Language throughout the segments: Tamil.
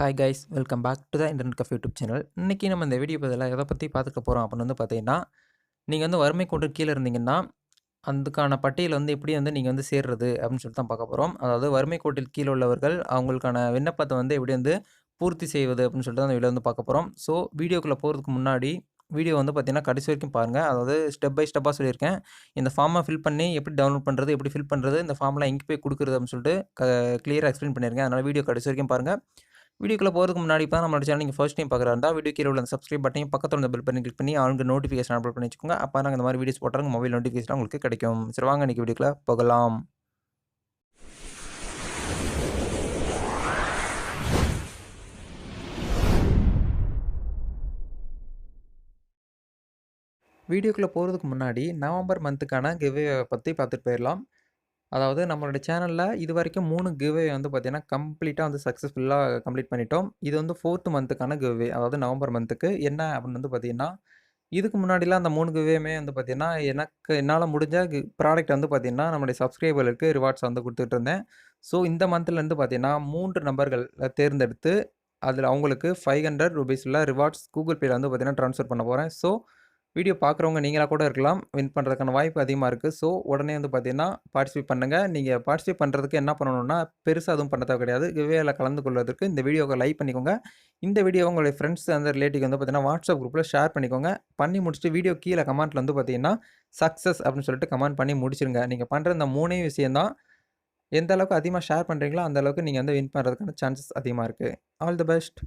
Hi guys welcome back to the internet cafe YouTube channel. இன்றைக்கி நம்ம இந்த வீடியோ பதில் எதை பற்றி பார்த்துக்க போகிறோம் அப்படின்னு பார்த்தீங்கன்னா, நீங்கள் வறுமை கோட்டு கீழே இருந்தீங்கன்னா, அதுக்கான பட்டியல் எப்படி நீங்கள் சேர்றது அப்படின்னு சொல்லிட்டு தான் பார்க்க போகிறோம். அதாவது வறுமை கோட்டில் கீழே உள்ளவர்கள் அவங்களுக்கான விண்ணப்பத்தை எப்படி பூர்த்தி செய்வது அப்படின்னு சொல்லிட்டு தான் அந்த வீடியோ பார்க்க போகிறோம். ஸோ வீடியோக்குள்ளே போகிறதுக்கு முன்னாடி வீடியோ பார்த்தீங்கன்னா கடைசி வரைக்கும் பாருங்கள். அதாவது ஸ்டெப் பை ஸ்டெப்பாக சொல்லியிருக்கேன். இந்த ஃபார்மை ஃபில் பண்ணி எப்படி டவுன்லோட் பண்ணுறது, எப்படி ஃபில் பண்ணுறது, இந்த ஃபார்ம்லாம் எங்கே போய் கொடுக்குறது அப்படின்னு சொல்லிட்டு கிளியராக எக்ஸ்பிளைன் பண்ணியிருக்கேன். அதனால் வீடியோ கடைசி வரைக்கும் பாருங்கள். வீடியோக்குள்ள போகிறதுக்கு முன்னாடி இப்போ நம்மளோட சேனல் நீங்கள் ஃபர்ஸ்ட் டைம் பார்க்குறா இருந்தால் வீடியோ கீழே உள்ள சப்ஸ்கிரைப் பட்டனையும் பக்கத்தில் உள்ள பெல் பட்டன் கிளிக் பண்ணி ஆளுங்க நோட்டிஃபிகேஷன் அப்லோட் பண்ணி வச்சுக்கோங்க. அப்போ நாங்கள் இந்த மாதிரி வீடியோஸ் போட்டாங்க மொபைல் நோட்டிஃபிகேஷன் உங்களுக்கு கிடைக்கும். சரி வாங்க இன்றைக்கி வீடியோக்குள்ள போகலாம். வீடியோக்குள்ளே போகிறதுக்கு முன்னாடி நவம்பர் மந்த்துக்கான கிவ்வே பற்றி பார்த்துட்டு போயிடலாம். அதாவது நம்மளுடைய சேனலில் இது வரைக்கும் 3 கிவ்வே பார்த்தீங்கன்னா கம்ப்ளீட்டாக சக்ஸஸ்ஃபுல்லாக கம்ப்ளீட் பண்ணிட்டோம். இது 4th மந்த்துக்கான கிவ்வே, அதாவது நவம்பர் மந்த்துக்கு. என்ன அப்படின்னு பார்த்தீங்கன்னா, இதுக்கு முன்னாடிலாம் அந்த 3 கிவ்வேயுமே பார்த்தீங்கன்னா என்னால் முடிஞ்ச ப்ராடக்ட் பார்த்தீங்கன்னா நம்மளுடைய சப்ஸ்கிரைபர்களுக்கு ரிவார்ட்ஸ் கொடுத்துட்டு இருந்தேன். ஸோ இந்த மந்த்லேருந்து பார்த்தீங்கன்னா 3 நபர்கள் தேர்ந்தெடுத்து அதில் அவங்களுக்கு ₹500 உள்ள ரிவார்ட்ஸ் கூகுள் பேயில் பார்த்தீங்கன்னா ட்ரான்ஸ்ஃபர் பண்ண போகிறேன். ஸோ வீடியோ பார்க்குறவங்க நீங்களா கூட இருக்கலாம். வின் பண்ணுறதுக்கான வாய்ப்பு அதிகமாக இருக்குது. ஸோ உடனே பார்த்தீங்கன்னா பார்ட்டிசிபேட் பண்ணுங்கள். நீங்கள் பார்ட்டிசிபேட் பண்ணுறதுக்கு என்ன பண்ணணும்னா, பெருசாக எதுவும் பண்ண தேவை கிடையாது. கிவ்வேல கலந்து கொள்வதற்கு இந்த வீடியோவை லைக் பண்ணிக்கோங்க. இந்த வீடியோவை உங்களுடைய ஃப்ரெண்ட்ஸ் ரிலேட்டிவ் பார்த்தீங்கன்னா வாட்ஸ்அப் குரூப்பில் ஷேர் பண்ணிக்கோங்க. பண்ணி முடிச்சுட்டு வீடியோ கீழே கமெண்ட்டில் பார்த்தீங்கன்னா சக்ஸஸ் அப்படின்னு சொல்லிட்டு கமெண்ட் பண்ணி முடிச்சிருங்க. நீங்கள் பண்ணுற இந்த 3 விஷயம் தான் எந்த அளவுக்கு அதிகமாக ஷேர் பண்ணுறீங்களோ அந்த அளவுக்கு நீங்கள் வின் பண்ணுறதுக்கான சான்சஸ் அதிகமாக இருக்குது. All the best.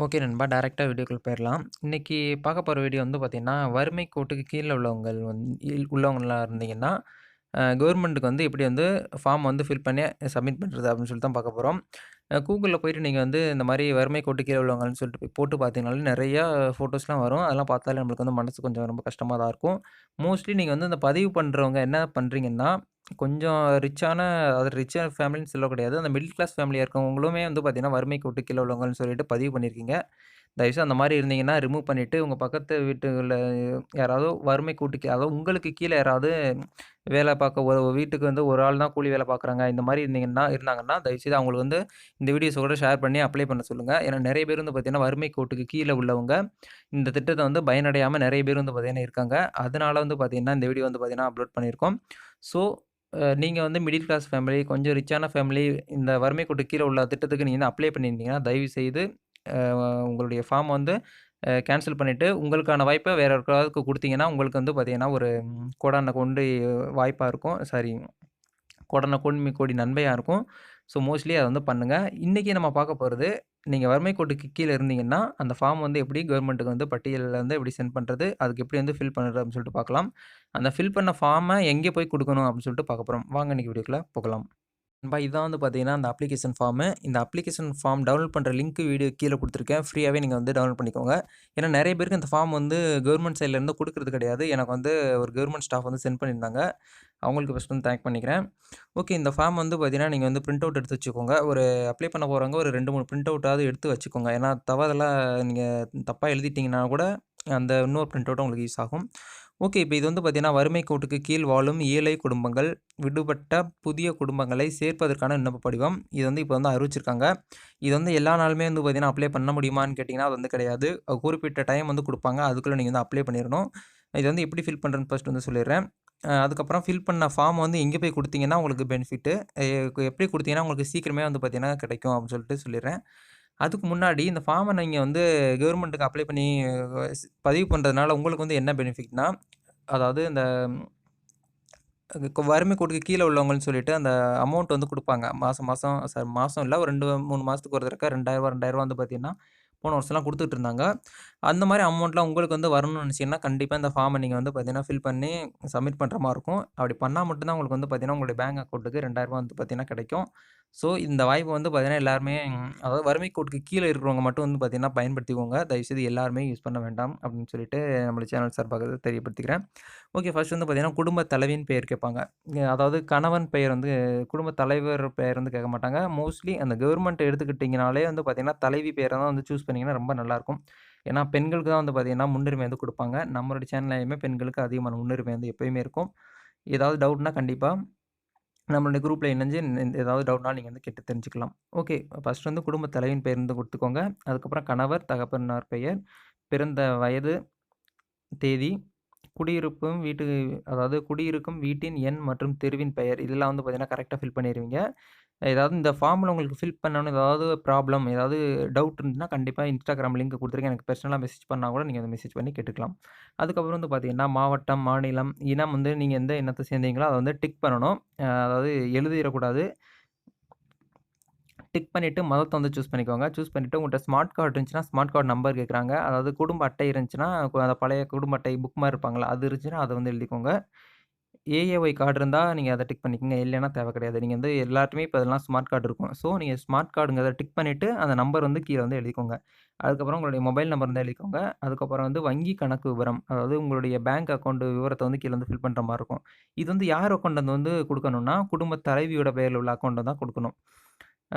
ஓகே நண்பா, டேரெக்டாக வீடியோக்குள்ள போயிடலாம். இன்றைக்கி பார்க்க போகிற வீடியோ பார்த்தீங்கன்னா, வறுமை கோட்டுக்கு கீழே உள்ளவங்கள் உள்ளவங்களா இருந்தீங்கன்னா, கவர்மெண்ட்டுக்கு எப்படி ஃபார்ம் ஃபில் பண்ணி சப்மிட் பண்ணுறது அப்படின்னு சொல்லிட்டு தான் பார்க்க போகிறோம். கூகுளில் போயிட்டு நீங்கள் இந்த மாதிரி வறுமை கோட்டு கீழே உள்ளவங்கன்னு சொல்லிட்டு போட்டு பார்த்தீங்கனாலே நிறையா ஃபோட்டோஸ்லாம் வரும். அதெல்லாம் பார்த்தாலே நம்மளுக்கு மனசு கொஞ்சம் ரொம்ப கஷ்டமாக தான் இருக்கும். மோஸ்ட்லி நீங்கள் இந்த பதிவு பண்ணுறவங்க என்ன பண்ணுறீங்கன்னா, கொஞ்சம் ரிச்சான, அதாவது ரிச்சான ஃபேமிலின்னு சொல்ல கிடையாது. அந்த மிடில் கிளாஸ் ஃபேமிலியாக இருக்கவங்களுமே பார்த்தீங்கன்னா, வறுமை கோட்டு கீழ உள்ளவங்கன்னு சொல்லிட்டு பதிவு பண்ணியிருக்கீங்க. தயவுசெய்து அந்த மாரி இருந்தீங்கன்னா, ரிமூவ் பண்ணிட்டு, உங்க பக்கத்து வீட்டுகள்ல யாராவது வறுமை கோட்டுக்கு, அதாவது உங்களுக்கு கீழ யாராவது வேலை பார்க்க ஒரு வீட்டுக்கு ஒரு ஆள் தான் கூலி வேலை பார்க்குறாங்க. இந்த மாரி இருந்தாங்கன்னா, தயவுசெய்து அவங்களுக்கு இந்த வீடியோஸ கூட ஷேர் பண்ணி அப்ளை பண்ண சொல்லுங்க. ஏன்னா நெறைய பேர் பார்த்தீங்கன்னா, வறுமை கோட்டுக்கு கீழ உள்ளவங்க இந்த திட்டத்த பயனடையாம நெறைய பேர் பார்த்தீங்கன்னா இருக்காங்க. அதனால பார்த்தீங்கன்னா, இந்த வீடியோ பார்த்தீங்கன்னா அப்லோட் பண்ணியிருக்கோம். ஸோ நீங்க மிடில் கிளாஸ் ஃபேமிலி, கொஞ்சம் ரிச்சான ஃபேமிலி, இந்த வறுமை கோட்டுக்கு கீழ உள்ள திட்டத்துக்கு நீங்க அப்ளை பண்ணியிருந்தீங்கன்னா, தயவு செய்து உங்களுடைய ஃபார்ம் கேன்சல் பண்ணிட்டு, உங்களுக்கான வாய்ப்ப வேற யாருக்காவது குடுத்தீங்கன்னா, உங்களுக்கு பார்த்தீங்கன்னா, ஒரு கோடான கோடி வாய்ப்பா இருக்கும். சாரி, கோடான கோடி நன்மையா இருக்கும். ஸோ மோஸ்ட்லி அத பண்ணுங்க. இன்னைக்கு நம்ம பார்க்க போறது, நீங்க வறுமை கோட்டுக்கு கீழ இருந்தீங்கன்னா, அந்த ஃபார்ம் எப்படி கவர்மெண்ட்டுக்கு பட்டியல்ல எப்படி சென்ட் பண்றது, அதுக்கு எப்படி ஃபில் பண்றது அப்படின்னு சொல்லிட்டு பார்க்கலாம். அந்த ஃபில் பண்ண ஃபார்ம எங்கே போய் குடுக்கணும் அப்படின்னு சொல்லிட்டு பார்க்க போறோம். வாங்க இன்னைக்கு வீடியோக்குள்ள போகலாம். நண்பா, இதான் பார்த்தீங்கன்னா, அந்த அப்ளிகேஷன் ஃபார்மு. இந்த அப்ளிகேஷன் ஃபார்ம் டவுன்லோட் பண்ணுற லிங்க் வீடியோ கீழே குடுத்துருக்கேன். ஃப்ரீயாவே நீங்க டவுன்லோட் பண்ணிக்கோங்க. ஏன்னா நெறைய பேருக்கு இந்த ஃபார்ம் கவர்மெண்ட் சைட்லேருந்து குடுக்குறது கிடையாது. எனக்கு ஒரு கவர்மெண்ட் ஸ்டாஃப் சென்ட் பண்ணியிருந்தாங்க. அவங்களுக்கு ஃபர்ஸ்ட் தேங்க் பண்ணிக்கிறேன். ஓகே, இந்த ஃபார்ம் பார்த்தீங்கன்னா, நீங்க பிரிண்ட் அவுட் எடுத்து வச்சுக்கோங்க. ஒரு அப்ளை பண்ண போறவங்க ஒரு 2, 3 பிரிண்ட் அவுட்டாவது எடுத்து வச்சுக்கோங்க. ஏன்னா தவறுதலா நீங்க தப்பா எழுதிட்டீங்கன்னா கூட, அந்த இன்னொரு பிரிண்ட் அவுட்டும் உங்களுக்கு யூஸ் ஆகும். ஓகே, இப்போ இது பார்த்தீங்கன்னா, வறுமை கோட்டுக்கு கீழ் வாழும் ஏழை குடும்பங்கள், விடுபட்ட புதிய குடும்பங்களை சேர்ப்பதற்கான விண்ணப்ப படிவம். இது இப்போ அறிவிச்சிருக்காங்க. இது எல்லா நாளுமே பார்த்தீங்கன்னா, அப்ளை பண்ண முடியுமான்னு கேட்டிங்கன்னா, அது கிடையாது. குறிப்பிட்ட டைம் குடுப்பாங்க. அதுக்குள்ள நீங்க அப்ளை பண்ணிறணும். இது எப்படி ஃபில் பண்ணுறதுன்னு ஃபர்ஸ்ட் சொல்லிடுறேன். அதுக்கப்புறம் ஃபில் பண்ண ஃபார்ம் எங்கே போய் குடுத்தீங்கன்னா உங்களுக்கு பெனிஃபிட்டு, எப்படி குடுத்தீங்கன்னா உங்களுக்கு சீக்கிரமே பார்த்தீங்கன்னா கிடைக்கும் அப்படின்னு சொல்லிட்டு சொல்லிடுறேன். அதுக்கு முன்னாடி இந்த ஃபார்ம நீங்க கவர்மெண்ட்டுக்கு அப்ளை பண்ணி பதிவு பண்ணுறதுனால உங்களுக்கு என்ன பெனிஃபிட்னா, அதாவது இந்த வறுமை கோட்டுக்கு கீழ உள்ளவங்கன்னு சொல்லிட்டு அந்த அமௌண்ட் குடுப்பாங்க. மாசம் மாசம் மாசம் இல்ல, ஒரு 2, 3 மாசத்துக்கு ஒரு தடக்க ரூ. 2000 2000 பார்த்தீங்கன்னா, போன வருஷம்லாம் குடுத்துட்டு இருந்தாங்க. அந்த மாரி அமௌண்ட்லாம் உங்களுக்கு வரணும்னு நினச்சீங்கன்னா, கண்டிப்பா இந்த ஃபார்ம நீங்க பார்த்தீங்கன்னா, ஃபில் பண்ணி சப்மிட் பண்ற மாரி இருக்கும். அப்படி பண்ணா மட்டும் தான் உங்களுக்கு பார்த்தீங்கன்னா, உங்களுடைய பேங்க் அக்கவுண்ட்டுக்கு ரூ. 2000 பார்த்தீங்கன்னா கிடைக்கும். ஸோ இந்த வாய்ப்பு பார்த்தீங்கன்னா, எல்லாருமே, அதாவது வறுமை கோட்டுக்கு கீழ இருக்கிறவங்க மட்டும் பார்த்தீங்கன்னா, பயன்படுத்திக்கோங்க. தயவுசெய்து எல்லாருமே யூஸ் பண்ண வேண்டாம் அப்படின்னு சொல்லிட்டு நம்மளுடைய சேனல் சார்பாக தெரியப்படுத்திக்கிறேன். ஓகே, ஃபர்ஸ்ட் பார்த்தீங்கன்னா, குடும்ப தலைவியின் பெயர் கேட்பாங்க. அதாவது கணவன் பெயர் குடும்ப தலைவர் பெயர் கேட்க மாட்டாங்க. மோஸ்ட்லி அந்த கவர்மெண்ட் எடுத்துக்கிட்டிங்கனாலே பார்த்தீங்கன்னா, தலைவி பெயர தான் சூஸ் பண்ணீங்கன்னா ரொம்ப நல்லாயிருக்கும். ஏன்னா பெண்களுக்கு தான் பார்த்தீங்கன்னா, முன்னுரிமை குடுப்பாங்க. நம்மளுடைய சேனல்லயுமே பெண்களுக்கு அதிகமான முன்னுரிமை எப்பயுமே இருக்கும். ஏதாவது டவுட்னா கண்டிப்பா நம்மளுடைய குரூப்ல இணைஞ்சு ஏதாவது டவுட்னாலும் நீங்க வந்து கேட்டு தெரிஞ்சுக்கலாம். ஓகே. ஃபர்ஸ்ட் வந்து குடும்ப தலைவியின் பெயர் வந்து குடுத்துக்கோங்க. அதுக்கப்புறம் கணவர், தகப்பனார் பெயர், பிறந்த வயது, தேதி, குடியிருப்பும் வீட்டு அதாவது குடியிருக்கும் வீட்டின் எண் மற்றும் தெருவின் பெயர் இதெல்லாம் வந்து பார்த்தீங்கன்னா, கரெக்ட்டா ஃபில் பண்ணிருவீங்க. ஏதாவது இந்த ஃபார்ம்ல உங்களுக்கு ஃபில் பண்ணணும் ஏதாவது ப்ராப்ளம், ஏதாவது டவுட் இருந்துச்சுன்னா, கண்டிப்பா Instagram லிங்க் குடுத்துருக்கேன். எனக்கு பெர்சனலா மெசேஜ் பண்ணா கூட நீங்க அத மெசேஜ் பண்ணி கேட்டுக்கலாம். அதுக்கப்புறம் வந்து பார்த்தீங்கன்னா, மாவட்டம், மாநிலம், இனம் வந்து நீங்க எந்த இனத்த சேர்ந்தீங்களோ அத வந்து டிக் பண்ணணும். அதாவது எழுதிறக்கூடாது. டிக் பண்ணிட்டு மதத்த வந்து சூஸ் பண்ணிக்கோங்க. சூஸ் பண்ணிட்டு உங்கள்ட்ட ஸ்மார்ட் கார்டு இருந்துச்சுன்னா, ஸ்மார்ட் கார்டு நம்பர் கேட்குறாங்க. அதாவது குடும்ப அட்டை இருந்துச்சுன்னா, அந்த பழைய குடும்ப அட்டை புக் மாரி இருப்பாங்கல்ல, அது இருந்துச்சுன்னா அத வந்து எழுதிக்கோங்க. ஏஏஒய் கார்டு இருந்தா நீங்க அத டிக் பண்ணிக்கங்க. இல்லைன்னா தேவை கிடையாது. நீங்க வந்து எல்லார்ட்டயுமே இப்ப இதெல்லாம் ஸ்மார்ட் கார்டு இருக்கும். ஸோ நீங்க ஸ்மார்ட் கார்டுங்கிறத டிக் பண்ணிட்டு, அந்த நம்பர் வந்து கீழ வந்து எழுதிக்கோங்க. அதுக்கப்புறம் உங்களுடைய மொபைல் நம்பர் இருந்தா எழுதிக்கோங்க. அதுக்கப்புறம் வந்து வங்கி கணக்கு விவரம். அதாவது உங்களுடைய பேங்க் அக்கவுண்ட் விவரத்த வந்து கீழ வந்து ஃபில் பண்ற மாரி இருக்கும். இது வந்து யார் அக்கவுண்ட் வந்து குடுக்கணும்னா, குடும்ப தலைவியோட பெயர்ல உள்ள அக்கவுண்ட்ட தான் குடுக்கணும்.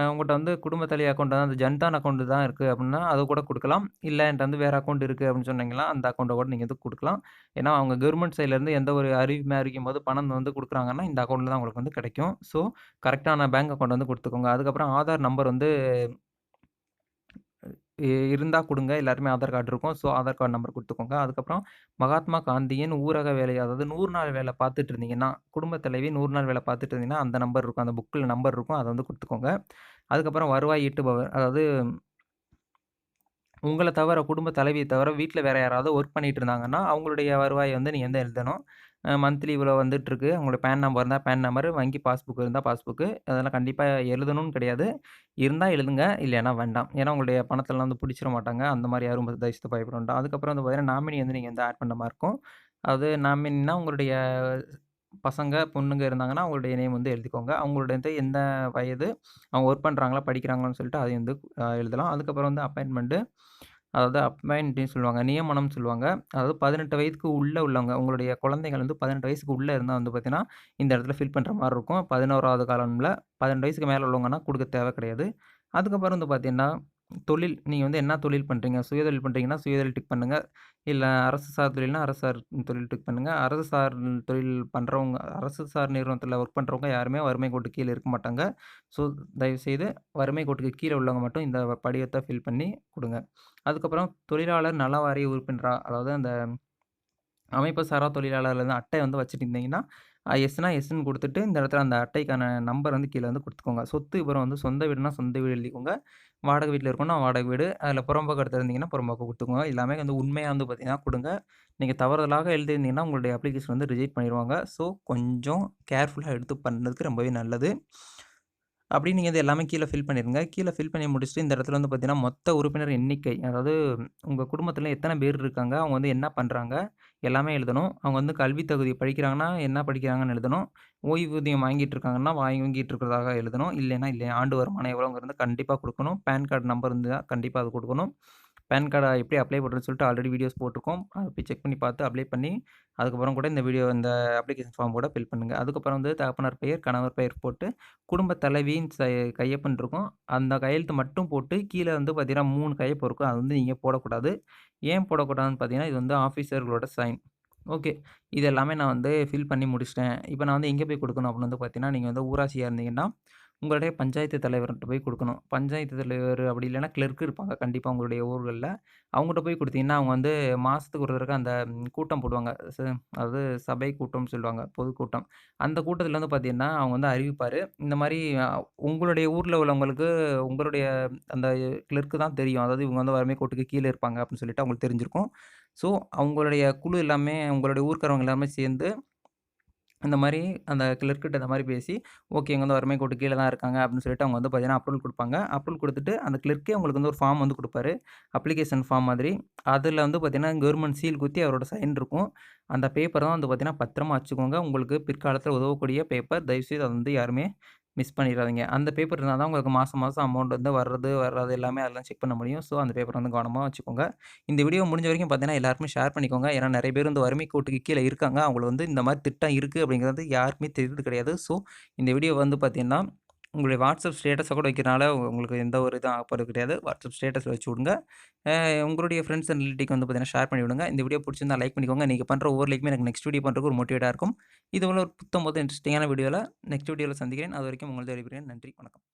உங்கள்ட்ட வந்து குடும்ப தலைவி அக்கவுண்ட் அந்த ஜன்தான் அக்கவுண்ட் தான் இருக்கு அப்டின்னா, அத கூட குடுக்கலாம். இல்ல என்ட்ட வந்து வேற அக்கவுண்ட் இருக்கு அப்டின்னு சொன்னீங்கன்னா, அந்த அக்கவுண்ட்ட கூட நீங்க வந்து குடுக்கலாம். ஏன்னா, அவங்க கவர்மெண்ட் சைட்லருந்து எந்த ஒரு அறிவிக்கும்போது பணம் வந்து குடுக்குறாங்கன்னா, இந்த அக்கவுண்ட்ல தான் உங்களுக்கு வந்து கிடைக்கும். ஸோ, கரெக்ட்டான பேங்க் அக்கவுண்ட் வந்து குடுத்துக்கோங்க. அதுக்கப்புறம் ஆதார் நம்பர் வந்து இருந்தா குடுங்க. எல்லாருமே ஆதார் கார்டு இருக்கும். ஸோ, ஆதார் கார்டு நம்பர் குடுத்துக்கோங்க. அதுக்கப்புறம் மகாத்மா காந்தியின் ஊரக வேலை அதாவது 100 நாள் வேலை பார்த்துட்டு இருந்தீங்கன்னா, குடும்ப தலைவி 100 நாள் வேலை பார்த்துட்டு இருந்தீங்கன்னா, அந்த நம்பர் இருக்கும். அந்த புக்ல நம்பர் இருக்கும். அத வந்து குடுத்துக்கோங்க. அதுக்கப்புறம் வருவாய் ஈட்டுபவர். அதாவது உங்கள தவிர, குடும்ப தலைவிய தவிர வீட்ல வேற யாராவது ஒர்க் பண்ணிட்டு இருந்தாங்கன்னா, அவங்களுடைய வருவாய வந்து நீங்க வந்து எழுதணும். மந்த்லி இவ்வளோ வந்துட்டுருக்கு. உங்களோட பேன் நம்பர் இருந்தா பேன் நம்பர், வங்கி பாஸ்புக் இருந்தா பாஸ்புக்கு. அதெல்லாம் கண்டிப்பா எழுதணும்னு கிடையாது. இருந்தா எழுதுங்க. இல்லைன்னா வேண்டாம். ஏன்னா உங்களுடைய பணத்தெல்லாம் வந்து புடிச்சிட மாட்டாங்க. அந்த மாரி யாரும் தயவு செய்து பயப்பட வேண்டாம். அதுக்கப்புறம் வந்து பார்த்தீங்கன்னா, நாமினி வந்து நீங்க வந்து ஆட் பண்ண மாரி இருக்கும். அது நாமினினா உங்களுடைய பசங்க, பொண்ணுங்க இருந்தாங்கன்னா, அவங்களுடைய நேம் வந்து எழுதிக்கோங்க. அவங்களுடையது எந்த வயது, அவங்க ஒர்க் பண்றாங்களா, படிக்கிறாங்களான்னு சொல்லிட்டு அதையும் வந்து எழுதலாம். அதுக்கப்புறம் வந்து அப்பாயின்ட்மென்ட் அதாவது அப்பாயின்ட்ன்னு சொல்லுவாங்க. நியமனம்னு சொல்லுவாங்க. அதாவது 18 வயதுக்கு உள்ள உள்ளவங்க. உங்களுடைய குழந்தைகள் வந்து 18 வயசுக்கு உள்ள இருந்தா வந்து பார்த்தீங்கன்னா, இந்த இடத்துல ஃபில் பண்ற மாரி இருக்கும். 11வது காலம்ல 18 வயசுக்கு மேல உள்ளவங்கன்னா குடுக்க தேவை கிடையாது. அதுக்கப்புறம் வந்து பார்த்தீங்கன்னா, தொழில் நீங்க வந்து என்ன தொழில் பண்றீங்க? சுயதொழில் பண்றீங்கன்னா, சுயதொழில் டிக் பண்ணுங்க. இல்ல அரசு சார் தொழில்னா, அரசு சார் தொழில் டிக் பண்ணுங்க. அரசு சார் தொழில் பண்றவங்க அரசு சார் நிறுவனத்தில ஒர்க் பண்றவங்க யாருமே வறுமை கோட்டுக்கு கீழ இருக்க மாட்டாங்க. ஸோ, தயவுசெய்து வறுமை கோட்டுக்கு கீழ உள்ளவங்க மட்டும் இந்த படிவத்த ஃபில் பண்ணி குடுங்க. அதுக்கப்புறம் தொழிலாளர் நல வாரிய உறுப்பினரா, அதாவது அந்த அமைப்பு சாரா தொழிலாளர்ல அட்டை வந்து வச்சுட்டுருந்தீங்கன்னா, எஸ்னா எஸ்ன்னு குடுத்துட்டு, இந்த இடத்துல அந்த அட்டைக்கான நம்பர் வந்து கீழ வந்து குடுத்துக்கோங்க. சொத்து விவரம் வந்து சொந்த வீடுனா சொந்த வீடு எழுதிக்கோங்க. வாடகை வீட்ல இருக்கோம்னா வாடகை வீடு. அதில புறம்போக்கு இடத்துல இருந்தீங்கன்னா, புறம்போக்கு குடுத்துக்கோங்க. எல்லாமே வந்து உண்மையா வந்து பார்த்தீங்கன்னா குடுங்க. நீங்க தவறுதலாக எழுதியிருந்தீங்கன்னா, உங்களுடைய அப்ளிகேஷன் வந்து ரிஜெக்ட் பண்ணிருவாங்க. ஸோ, கொஞ்சம் கேர்ஃபுல்லா எடுத்து பண்ணதுக்கு ரொம்பவே நல்லது. அப்படி நீங்க இது எல்லாமே கீழ ஃபில் பண்ணிருங்க. கீழ ஃபில் பண்ணி முடிச்சுட்டு இந்த இடத்துல வந்து பார்த்தீங்கன்னா, மொத்த உறுப்பினர் எண்ணிக்கை, அதாவது உங்க குடும்பத்தில எத்தன பேர் இருக்காங்க? அவங்க வந்து என்ன பண்றாங்க? எல்லாமே எழுதணும். அவங்க வந்து கல்வி தகுதி படிக்கிறாங்கன்னா, என்ன படிக்கிறாங்கன்னு எழுதணும். ஓய்வூதியம் வாங்கிட்டு இருக்காங்கன்னா, வாங்கிட்டு இருக்கிறதாக எழுதணும். இல்லைன்னா, இல்லையா. ஆண்டு வருமானம் எவ்வளோங்கிறத கண்டிப்பா குடுக்கணும். பான் கார்டு நம்பர் இருந்தா கண்டிப்பா அது குடுக்கணும். பான் கார்ட எப்படி அப்ளை பண்ணுறதுன்னு சொல்லிட்டு ஆல்ரெடி வீடியோஸ் போட்டுருக்கோம். அத போய் செக் பண்ணி பார்த்து அப்ளை பண்ணி, அதுக்கப்புறம் கூட இந்த அப்ளிகேஷன் ஃபார்ம் கூட ஃபில் பண்ணுங்க. அதுக்கப்புறம் வந்து தகப்பனார் பெயர், கணவர் பெயர் போட்டு, குடும்ப தலைவியின் கையொப்பம் இருக்கும். அந்த கையெழுத்து மட்டும் போட்டு, கீழ வந்து பார்த்தீங்கன்னா 3 கையொப்பம் இருக்கும். அது வந்து நீங்க போடக்கூடாது. ஏன் போடக்கூடாதுன்னு பார்த்தீங்கன்னா, இது வந்து ஆஃபீசர்களோட சைன். ஓகே. இது எல்லாமே நான் வந்து ஃபில் பண்ணி முடிச்சுட்டேன். இப்ப நான் வந்து எங்க போய் குடுக்கணும் அப்படின்னு வந்து பார்த்தீங்கன்னா, நீங்க வந்து ஊராட்சியா இருந்தீங்கன்னா, உங்களுடைய பஞ்சாயத்து தலைவர்ட்ட போய் குடுக்கணும். பஞ்சாயத்து தலைவர் அப்படி இல்லன்னா கிளர்க் இருப்பாங்க கண்டிப்பா உங்களுடைய ஊர்கள்ல. அவங்கட்ட போய் குடுத்தீங்கன்னா, அவங்க வந்து மாசத்துக்கு ஒரு தடக்க அந்த கூட்டம் போடுவாங்க. அதாவது சபை கூட்டம்னு சொல்லுவாங்க. பொதுக்கூட்டம். அந்த கூட்டத்துல வந்து பார்த்தீங்கன்னா, அவங்க வந்து அறிவிப்பாரு. இந்த மாரி உங்களுடைய ஊர்ல உள்ளவங்களுக்கு உங்களுடைய அந்த கிளர்க்கு தான் தெரியும். அதாவது இவங்க வந்து வறுமை கோட்டுக்கு கீழ இருப்பாங்க அப்படின்னு சொல்லிட்டு அவங்களுக்கு தெரிஞ்சிருக்கும். ஸோ, அவங்களுடைய குழு எல்லாமே உங்களுடைய ஊர்க்காரவங்க எல்லாருமே சேர்ந்து இந்த மாரி அந்த கிளர்க்கிட்ட இந்த மாரி பேசி, ஓகே இவங்க வந்து வறுமை கோட்டுக்கு கீழ தான் இருக்காங்க அப்படின்னு சொல்லிட்டு அவங்க வந்து பார்த்தீங்கன்னா, அப்ரூவல் குடுப்பாங்க. அப்ரூவல் குடுத்துட்டு அந்த கிளர்க்கே உங்களுக்கு வந்து ஒரு ஃபார்ம் வந்து குடுப்பாரு. அப்ளிகேஷன் ஃபார்ம் மாதிரி. அதுல வந்து பார்த்தீங்கன்னா, கவர்மெண்ட் சீல் குத்தி அவரோட சைன் இருக்கும். அந்த பேப்பர் தான் வந்து பார்த்தீங்கன்னா, பத்திரமா வச்சுக்கோங்க. உங்களுக்கு பிற்காலத்தில உதவக்கூடிய பேப்பர். தயவுசெய்து அத வந்து யாருமே மிஸ் பண்ணிறாதீங்க. அந்த பேப்பர் இருந்தா தான் உங்களுக்கு மாசம் மாசம் அமௌண்ட் வந்து வர்றது, வராது எல்லாமே அதெல்லாம் செக் பண்ண முடியும். ஸோ, அந்த பேப்பர் வந்து கவனமா வச்சுக்கோங்க. இந்த வீடியோ முடிஞ்ச வரைக்கும் பார்த்தீங்கன்னா, எல்லாருக்குமே ஷேர் பண்ணிக்கோங்க. ஏன்னா நெறைய பேர் வந்து வறுமை கோட்டுக்கு கீழ இருக்காங்க. அவங்களுக்கு வந்து இந்த மாரி திட்டம் இருக்கு அப்படிங்கிறது யாருக்குமே தெரியறது கிடையாது. ஸோ, இந்த வீடியோ வந்து பார்த்தீங்கன்னா, உங்களுடைய வாட்ஸ்அப் ஸ்டேட்டஸ கூட வைக்கிறனால உங்களுக்கு எந்த ஒரு இதுவும் ஆகப்போறது கிடையாது. வாட்ஸ்அப் ஸ்டேட்டஸ்ல வச்சு விடுங்க. உங்களுடைய ஃப்ரெண்ட்ஸ் அண்ட் ரிலேட்டிவ்க்கு வந்து பார்த்தீங்கன்னா, ஷேர் பண்ணி விடுங்க. இந்த வீடியோ புடிச்சிருந்தா லைக் பண்ணிக்கோங்க. நீங்க பண்ற ஒவ்வொரு லைக்குமே எனக்கு நெக்ஸ்ட் வீடியோ பண்றதுக்கு ஒரு மோட்டிவேட்டா இருக்கும். இது போல ஒரு புத்தம் புது இன்ட்ரஸ்டிங்கான வீடியோல நெக்ஸ்ட் வீடியோல சந்திக்கிறேன். அதுவரைக்கும் உங்களது விடைபெறுகிறேன். நன்றி, வணக்கம்.